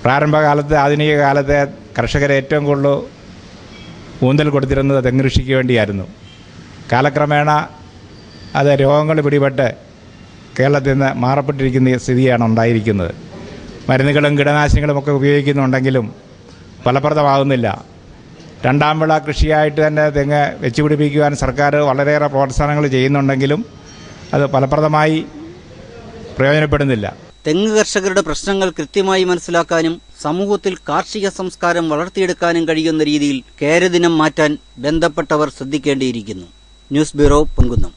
പ്രാരംഭകാലത്ത്, ആധുനിക കാലത്തെ കർഷകരെ ഏറ്റവും കൂടുതൽ ഊന്നൽ കൊടുത്തിരുന്നത് തെങ്ങ് കൃഷിക്ക് വേണ്ടിയായിരുന്നു. കാലക്രമേണ അത് രോഗങ്ങൾ പിടിപെട്ട് കേരളത്തിൽ നിന്ന് മാറപ്പെട്ടിരിക്കുന്ന സ്ഥിതിയാണ് ഉണ്ടായിരിക്കുന്നത്. മരുന്നുകളും കീടനാശിനികളും ഒക്കെ ഉപയോഗിക്കുന്നുണ്ടെങ്കിലും ഫലപ്രദമാകുന്നില്ല. 2ാം വിള കൃഷിയായിട്ട് തന്നെ തെങ്ങ് വെച്ചുപിടിപ്പിക്കുവാൻ സർക്കാർ വളരെയേറെ പ്രോത്സാഹനങ്ങൾ ചെയ്യുന്നുണ്ടെങ്കിലും അത് ഫലപ്രദമായി പ്രയോജനപ്പെടുന്നില്ല. തെങ്ങ് കർഷകരുടെ പ്രശ്നങ്ങൾ കൃത്യമായി മനസ്സിലാക്കാനും സമൂഹത്തിൽ കാർഷിക സംസ്കാരം വളർത്തിയെടുക്കാനും കഴിയുന്ന രീതിയിൽ കേരദിനം മാറ്റാൻ ബന്ധപ്പെട്ടവർ ശ്രദ്ധിക്കേണ്ടിയിരിക്കുന്നു. News bureau, Ponkunnam.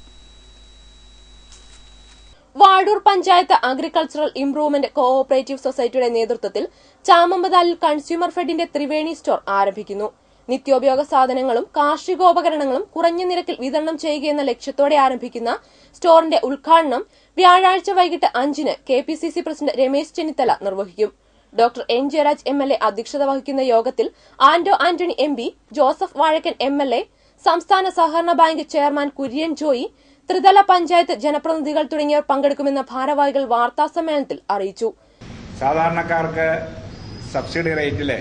Vazhoor panchayat agricultural improvement cooperative സൊസൈറ്റിയുടെ നേതൃത്വത്തിൽ ചാമമ്പതാലിൽ കൺസ്യൂമർ ഫെഡിന്റെ ത്രിവേണി സ്റ്റോർ ആരംഭിക്കുന്നു. നിത്യോപയോഗ സാധനങ്ങളും കാർഷികോപകരണങ്ങളും കുറഞ്ഞ നിരക്കിൽ വിതരണം ചെയ്യുകയെന്ന ലക്ഷ്യത്തോടെ ആരംഭിക്കുന്ന സ്റ്റോറിന്റെ ഉദ്ഘാടനം വ്യാഴാഴ്ച വൈകിട്ട് 5-ന് KPCC പ്രസിഡന്റ് രമേശ് ചെന്നിത്തല നിർവഹിക്കും. Doctor N. ജയരാജ് MLA അധ്യക്ഷത വഹിക്കുന്ന യോഗത്തിൽ Anto Antony MP, Joseph Vazhakkan MLA, സംസ്ഥാന സഹകരണ ബാങ്ക് ചെയർമാൻ കുര്യൻ ജോയി, ത്രിതല പഞ്ചായത്ത് ജനപ്രതിനിധികൾ തുടങ്ങിയവർ പങ്കെടുക്കുമെന്ന് ഭാരവാഹികൾ വാർത്താസമ്മേളനത്തിൽ അറിയിച്ചു. സാധാരണക്കാർക്ക് സബ്സിഡി റേറ്റിലെ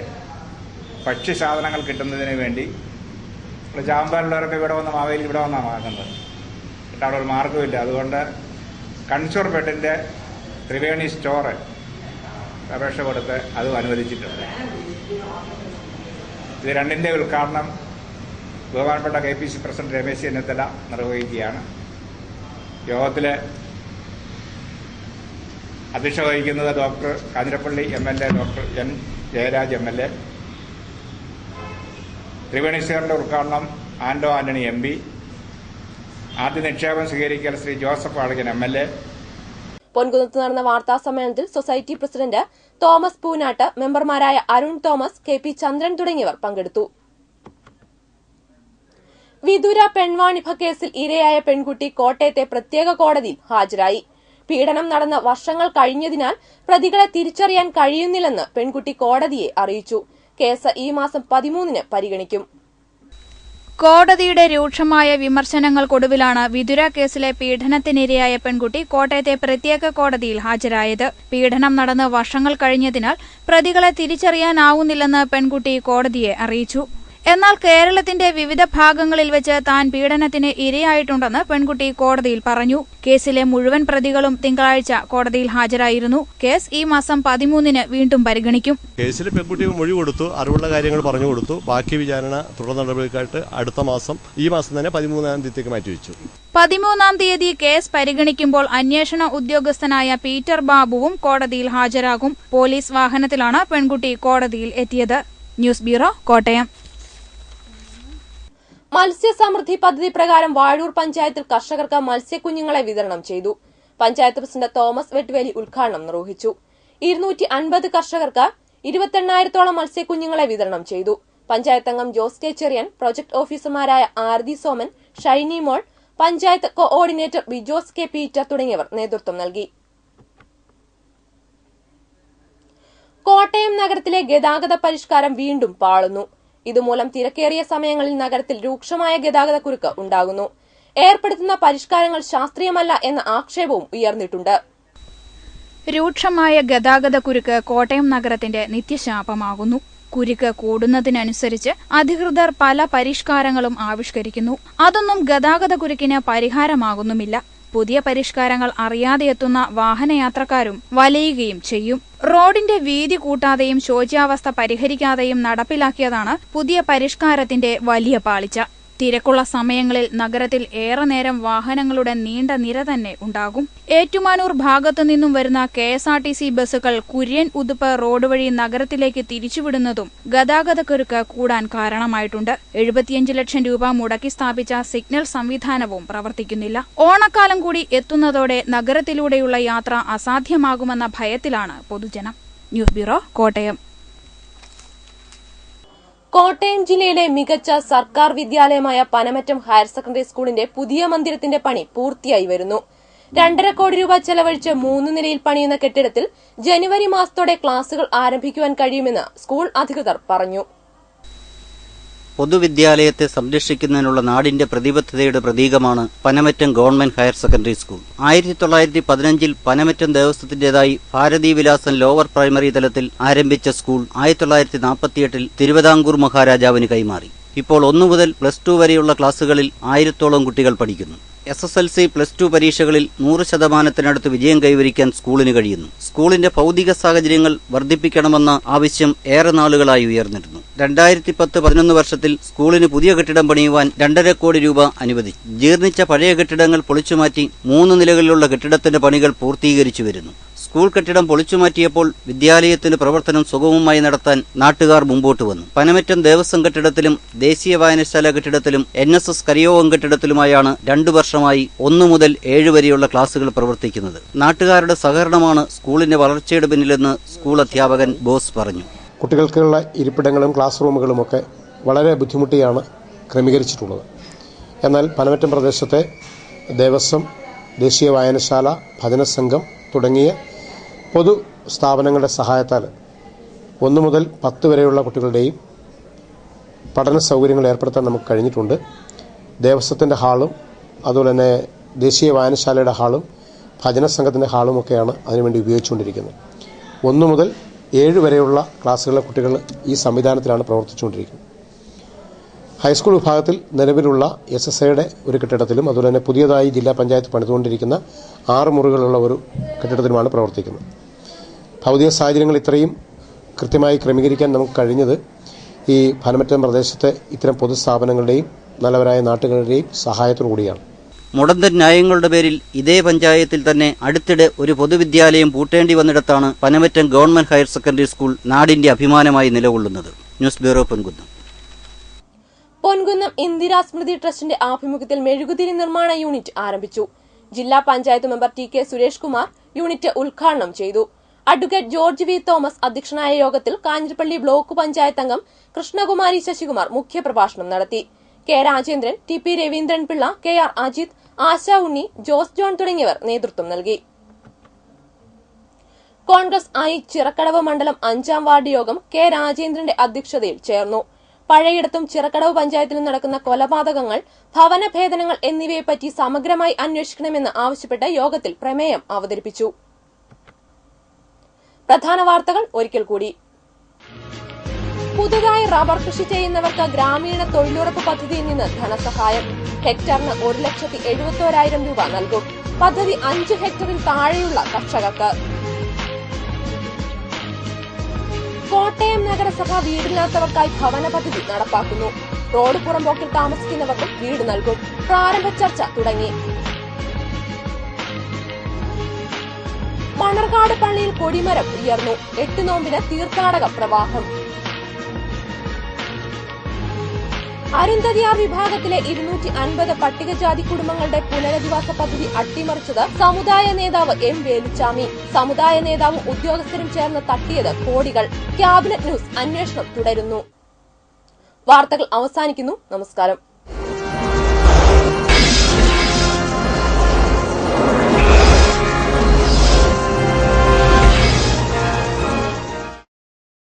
ഭക്ഷ്യസാധനങ്ങൾ കിട്ടുന്നതിന് വേണ്ടി ചാമ്പാലുള്ളവരൊക്കെ ഇവിടെ വന്ന് മാവേലി ഇവിടെ വന്നാണ് വാങ്ങുന്നത്. എന്നിട്ട് അവിടെ ഒരു മാർഗ്ഗമില്ല. അതുകൊണ്ട് കൺസ്യൂമർ ഫെഡിൻ്റെ ത്രിവേണി സ്റ്റോർ അപേക്ഷ കൊടുത്ത് അതും അനുവദിച്ചിട്ടുണ്ട്. ഇത് രണ്ടിൻ്റെ ഉദ്ഘാടനം ബഹുമാനപ്പെട്ട KPCC പ്രസിഡന്റ് രമേശ് ചെന്നിത്തല നിർവഹിക്കുകയാണ്. യോഗത്തിൽ അധ്യക്ഷത വഹിക്കുന്നത് doctor Kanjirappally MLA, doctor N. Jayaraj MLA. Triveni സ്റ്റോറിന്റെ ഉദ്ഘാടനം ആന്റോ ആന്റണി MP. ആദ്യ നിക്ഷേപം സ്വീകരിക്കൽ ശ്രീ ജോസഫ് വാഴക്കൻ MLA. പൊൻകുന്നത്ത് നടന്ന വാർത്താ സമ്മേളനത്തിൽ സൊസൈറ്റി പ്രസിഡന്റ് തോമസ് പൂനാട്ട്, മെമ്പർമാരായ അരുൺ തോമസ്, KP ചന്ദ്രൻ തുടങ്ങിയവർ പങ്കെടുത്തു. വിതുര പെൺവാണിഭ കേസിൽ ഇരയായ പെൺകുട്ടി കോട്ടയത്തെ പ്രത്യേക കോടതിയിൽ ഹാജരായി. പീഡനം നടന്ന വർഷങ്ങൾ കഴിഞ്ഞതിനാൽ പ്രതികളെ തിരിച്ചറിയാൻ കഴിയുന്നില്ലെന്ന് പെൺകുട്ടി കോടതിയെ അറിയിച്ചു. കേസ് ഈ മാസം 13-ന് പരിഗണിക്കും. കോടതിയുടെ രൂക്ഷമായ വിമർശനങ്ങൾക്കൊടുവിലാണ് വിതുര കേസിലെ പീഡനത്തിനിരയായ പെൺകുട്ടി കോട്ടയത്തെ പ്രത്യേക കോടതിയിൽ ഹാജരായത്. പീഡനം നടന്ന് വർഷങ്ങൾ കഴിഞ്ഞതിനാൽ പ്രതികളെ തിരിച്ചറിയാനാവുന്നില്ലെന്ന് പെൺകുട്ടി കോടതിയെ അറിയിച്ചു. എന്നാൽ കേരളത്തിന്റെ വിവിധ ഭാഗങ്ങളിൽ വെച്ച് താൻ പീഡനത്തിന് ഇരയായിട്ടുണ്ടെന്ന് പെൺകുട്ടി കോടതിയിൽ പറഞ്ഞു. കേസിലെ മുഴുവൻ പ്രതികളും തിങ്കളാഴ്ച കോടതിയിൽ ഹാജരായിരുന്നു. കേസ് ഈ മാസം 13-ന് വീണ്ടും പരിഗണിക്കും. കേസിൽ പെൺകുട്ടി മൊഴി കൊടുത്തു, അറിവുള്ള കാര്യങ്ങൾ പറഞ്ഞു കൊടുത്തു. ബാക്കി വിചാരണ തുടർ നടപടിക്കായിട്ട് അടുത്ത മാസം, ഈ മാസം തന്നെ 13-ാം തീയതിക്ക് മാറ്റിവെച്ചു. 13-ാം തീയതി കേസ് പരിഗണിക്കുമ്പോൾ അന്വേഷണ ഉദ്യോഗസ്ഥനായ പീറ്റർ ബാബുവും കോടതിയിൽ ഹാജരാകും. പോലീസ് വാഹനത്തിലാണ് പെൺകുട്ടി കോടതിയിൽ എത്തിയത്. News bureau, Kottayam. മത്സ്യസമൃദ്ധി പദ്ധതി പ്രകാരം വാഴൂർ പഞ്ചായത്തിൽ കർഷകർക്ക് മത്സ്യക്കുഞ്ഞുങ്ങളെ വിതരണം ചെയ്തു. പഞ്ചായത്ത് പ്രസിഡന്റ് തോമസ് വെട്ടുവേലി ഉദ്ഘാടനം നിർവഹിച്ചു. 250 കർഷകർക്ക് 28,000-ഓളം മത്സ്യക്കുഞ്ഞുങ്ങളെ വിതരണം ചെയ്തു. പഞ്ചായത്ത് അംഗം ജോസ് കെ ചെറിയൻ, പ്രൊജക്ട് ഓഫീസർമാരായ ആരതി സോമൻ, ഷൈനി മോൾ, പഞ്ചായത്ത് കോഓർഡിനേറ്റർ ബിജോസ് കെ പീറ്റർ തുടങ്ങിയവർ നേതൃത്വം നൽകി. കോട്ടയം നഗരത്തിലെ ഗതാഗത പരിഷ്കാരം വീണ്ടും പാളുന്നു. ഇതുമൂലം തിരക്കേറിയ സമയങ്ങളിൽ നഗരത്തിൽ രൂക്ഷമായ ഗതാഗതക്കുരുക്ക് ഉണ്ടാകുന്നു. ഏർപ്പെടുത്തുന്ന പരിഷ്കാരങ്ങൾ ശാസ്ത്രീയമല്ല എന്ന ആക്ഷേപവും ഉയർന്നിട്ടുണ്ട്. രൂക്ഷമായ ഗതാഗതക്കുരുക്ക് കോട്ടയം നഗരത്തിന്റെ നിത്യശാപമാകുന്നു. കുരുക്ക് കൂടുന്നതിനനുസരിച്ച് അധികൃതർ പല പരിഷ്കാരങ്ങളും ആവിഷ്കരിക്കുന്നു. അതൊന്നും ഗതാഗതക്കുരുക്കിന് പരിഹാരമാകുന്നുമില്ല. പുതിയ പരിഷ്കാരങ്ങൾ അറിയാതെ എത്തുന്ന വാഹനയാത്രക്കാരും വലയുകയും ചെയ്യും. റോഡിന്റെ വീതി കൂട്ടാതെയും ശോച്യാവസ്ഥ പരിഹരിക്കാതെയും നടപ്പിലാക്കിയതാണ് പുതിയ പരിഷ്കാരത്തിന്റെ വലിയ പാളിച്ച. തിരക്കുള്ള സമയങ്ങളിൽ നഗരത്തിൽ ഏറെ നേരം വാഹനങ്ങളുടെ നീണ്ട നിര തന്നെ ഉണ്ടാകും. ഏറ്റുമാനൂർ ഭാഗത്തു നിന്നും വരുന്ന KSRTC ബസ്സുകൾ കുര്യൻ ഉതുപ്പ് റോഡ് വഴി നഗരത്തിലേക്ക് തിരിച്ചുവിടുന്നതും ഗതാഗതക്കുരുക്ക് കൂടാൻ കാരണമായിട്ടുണ്ട്. 75 ലക്ഷം രൂപ മുടക്കി സ്ഥാപിച്ച സിഗ്നൽ സംവിധാനവും പ്രവർത്തിക്കുന്നില്ല. ഓണക്കാലം കൂടി എത്തുന്നതോടെ നഗരത്തിലൂടെയുള്ള യാത്ര അസാധ്യമാകുമെന്ന ഭയത്തിലാണ് പൊതുജനം. News bureau, Kottayam. കോട്ടയം ജില്ലയിലെ മികച്ച സർക്കാർ വിദ്യാലയമായ പനമറ്റം ഹയർ സെക്കൻഡറി സ്കൂളിന്റെ പുതിയ മന്ദിരത്തിന്റെ പണി പൂർത്തിയായി വരുന്നു. 2.5 കോടി രൂപ ചെലവഴിച്ച് 3 നിലയിൽ പണിയുന്ന കെട്ടിടത്തിൽ ജനുവരി മാസത്തോടെ ക്ലാസുകൾ ആരംഭിക്കുവാൻ കഴിയുമെന്ന് സ്കൂൾ അധികൃതർ പറഞ്ഞു. പൊതുവിദ്യാലയത്തെ സംരക്ഷിക്കുന്നതിനുള്ള നാടിന്റെ പ്രതിബദ്ധതയുടെ പ്രതീകമാണ് Panamattom government higher secondary school. 1915 Panamattom ദേവസ്വത്തിന്റേതായി ഭാരതീ വിലാസം ലോവർ പ്രൈമറി തലത്തിൽ ആരംഭിച്ച സ്കൂൾ 1948 തിരുവിതാംകൂർ മഹാരാജാവിന് കൈമാറി. ഇപ്പോൾ 1 മുതൽ +2 വരെയുള്ള ക്ലാസുകളിൽ 1000-ഓളം കുട്ടികൾ പഠിക്കുന്നു. SSLC +2 പരീക്ഷകളിൽ 100% വിജയം കൈവരിക്കാൻ സ്കൂളിന് കഴിയുന്നു. സ്കൂളിന്റെ ഭൗതിക സാഹചര്യങ്ങൾ വർദ്ധിപ്പിക്കണമെന്ന ആവശ്യം ഏറെ നാളുകളായി ഉയർന്നിരുന്നു. 2010-11 വർഷത്തിൽ സ്കൂളിന് പുതിയ കെട്ടിടം പണിയുവാൻ 2.5 കോടി രൂപ അനുവദിച്ചു. ജീർണിച്ച പഴയ കെട്ടിടങ്ങൾ പൊളിച്ചുമാറ്റി 3 നിലകളിലുള്ള കെട്ടിടത്തിന്റെ പണികൾ പൂർത്തീകരിച്ചു വരുന്നു. സ്കൂൾ കെട്ടിടം പൊളിച്ചുമാറ്റിയപ്പോൾ വിദ്യാലയത്തിന് പ്രവർത്തനം സുഗമമായി നടത്താൻ നാട്ടുകാർ മുമ്പോട്ട് വന്നു. പനമറ്റം ദേവസ്വം കെട്ടിടത്തിലും ദേശീയ വായനശാല കെട്ടിടത്തിലും NSS കരിയോഗം കെട്ടിടത്തിലുമായാണ് 2 വർഷമായി 1 മുതൽ 7 വരെയുള്ള ക്ലാസുകൾ പ്രവർത്തിക്കുന്നത്. നാട്ടുകാരുടെ സഹകരണമാണ് സ്കൂളിന്റെ വളർച്ചയുടെ പിന്നിലെന്ന് സ്കൂൾ അധ്യാപകൻ ബോസ് പറഞ്ഞു. കുട്ടികൾക്കുള്ള ഇരിപ്പിടങ്ങളും ക്ലാസ് റൂമുകളുമൊക്കെ വളരെ ബുദ്ധിമുട്ടിയാണ് ക്രമീകരിച്ചിട്ടുള്ളത്. എന്നാൽ പനമറ്റം പ്രദേശത്തെ ദേവസ്വം, ദേശീയ വായനശാല, ഭജനസംഘം തുടങ്ങിയ പൊതു സ്ഥാപനങ്ങളുടെ സഹായത്താൽ 1 മുതൽ 10 വരെയുള്ള കുട്ടികളുടെയും പഠന സൗകര്യങ്ങൾ ഏർപ്പെടുത്താൻ നമുക്ക് കഴിഞ്ഞിട്ടുണ്ട്. ദേവസ്വത്തിൻ്റെ ഹാളും അതുപോലെ തന്നെ ദേശീയ വായനശാലയുടെ ഹാളും ഭജനസംഘത്തിൻ്റെ ഹാളുമൊക്കെയാണ് അതിനുവേണ്ടി ഉപയോഗിച്ചുകൊണ്ടിരിക്കുന്നത്. 1 മുതൽ 7 വരെയുള്ള ക്ലാസ്സുകളിലെ കുട്ടികൾ ഈ സംവിധാനത്തിലാണ് പ്രവർത്തിച്ചുകൊണ്ടിരിക്കുന്നത്. ഹൈസ്കൂൾ വിഭാഗത്തിൽ നിലവിലുള്ള SSIയുടെ ഒരു കെട്ടിടത്തിലും അതുപോലെ തന്നെ പുതിയതായി ജില്ലാ പഞ്ചായത്ത് പണിതുകൊണ്ടിരിക്കുന്ന 6 മുറികളുള്ള ഒരു കെട്ടിടത്തിലുമാണ് പ്രവർത്തിക്കുന്നത്. ഭൗതിക സാഹചര്യങ്ങൾ ഇത്രയും കൃത്യമായി ക്രമീകരിക്കാൻ നമുക്ക് കഴിഞ്ഞത് ഈ പനമറ്റം പ്രദേശത്തെ ഇത്തരം പൊതുസ്ഥാപനങ്ങളുടെയും നല്ലവരായ നാട്ടുകാരുടെയും സഹായത്തോടു കൂടിയാണ്. മുടന്തൻ ന്യായങ്ങളുടെ പേരിൽ ഇതേ പഞ്ചായത്തിൽ തന്നെ അടുത്തിടെ ഒരു പൊതുവിദ്യാലയം പൂട്ടേണ്ടി വന്നിടത്താണ് Panamattom government higher secondary school നാടിന്റെ അഭിമാനമായി നിലകൊള്ളുന്നത്. News bureau, Ponkunnam. പൊൻകുന്നം ഇന്ദിരാ സ്മൃതി ട്രസ്റ്റിന്റെ ആഭിമുഖ്യത്തിൽ മെഴുകുതിരി നിർമ്മാണ യൂണിറ്റ് ആരംഭിച്ചു. ജില്ലാ panchayat member TK Suresh Kumar unit ഉദ്ഘാടനം ചെയ്തു. അഡ്വക്കേറ്റ് ജോർജ് വി തോമസ് അധ്യക്ഷനായ യോഗത്തിൽ കാഞ്ഞിരപ്പള്ളി ബ്ലോക്ക് പഞ്ചായത്ത് അംഗം കൃഷ്ണകുമാരി ശശികുമാർ മുഖ്യപ്രഭാഷണം നടത്തി. K Rajendran, TP Raveendran Pillai, KR Ajith, Asha Unni, Jose John തുടങ്ങിയവർ നേതൃത്വം നൽകി. കോൺഗ്രസ് ചിറക്കടവ് മണ്ഡലം 5-ാം വാർഡ് യോഗം K രാജേന്ദ്രന്റെ അധ്യക്ഷതയിൽ ചേർന്നു. പഴയിടത്തും ചിറക്കടവ് പഞ്ചായത്തിലും നടക്കുന്ന കൊലപാതകങ്ങൾ, ഭവനഭേദനങ്ങൾ എന്നിവയെപ്പറ്റി സമഗ്രമായി അന്വേഷിക്കണമെന്ന് ആവശ്യപ്പെട്ട് യോഗത്തിൽ പ്രമേയം അവതരിപ്പിച്ചു. പ്രധാന വാർത്തകൾ ഒരിക്കൽ കൂടി. പുതുതായി റബ്ബർ കൃഷി ചെയ്യുന്നവർക്ക് ഗ്രാമീണ തൊഴിലുറപ്പ് പദ്ധതിയിൽ നിന്ന് ധനസഹായം. ഹെക്ടറിന് 1,71,000 രൂപ നൽകും. പദ്ധതി 5 ഹെക്ടറിൽ താഴെയുള്ള കർഷകർക്ക്. കോട്ടയം നഗരസഭ വീടില്ലാത്തവർക്കായി ഭവന പദ്ധതി നടപ്പാക്കുന്നു. റോഡ് പുറമ്പോക്കിൽ താമസിക്കുന്നവർക്കും വീട് നൽകും. പ്രാരംഭ ചർച്ച തുടങ്ങി. മണർകാട് പള്ളിയിൽ കൊടിമരം ഉയർന്നു. 8 നോമ്പിന് തീർത്ഥാടക പ്രവാഹം. അരുന്ധതിയാർ വിഭാഗത്തിലെ 250 പട്ടികജാതി കുടുംബങ്ങളുടെ പുനരധിവാസ പദ്ധതി അട്ടിമറിച്ചത് സമുദായ നേതാവ് എം വേലുച്ചാമി. സമുദായ നേതാവും ഉദ്യോഗസ്ഥരും ചേർന്ന് തട്ടിയത് കോടികൾ. ക്യാബിനറ്റ് ന്യൂസ് അന്വേഷണം തുടരുന്നു. വാർത്തകൾ അവസാനിക്കുന്നു. നമസ്കാരം.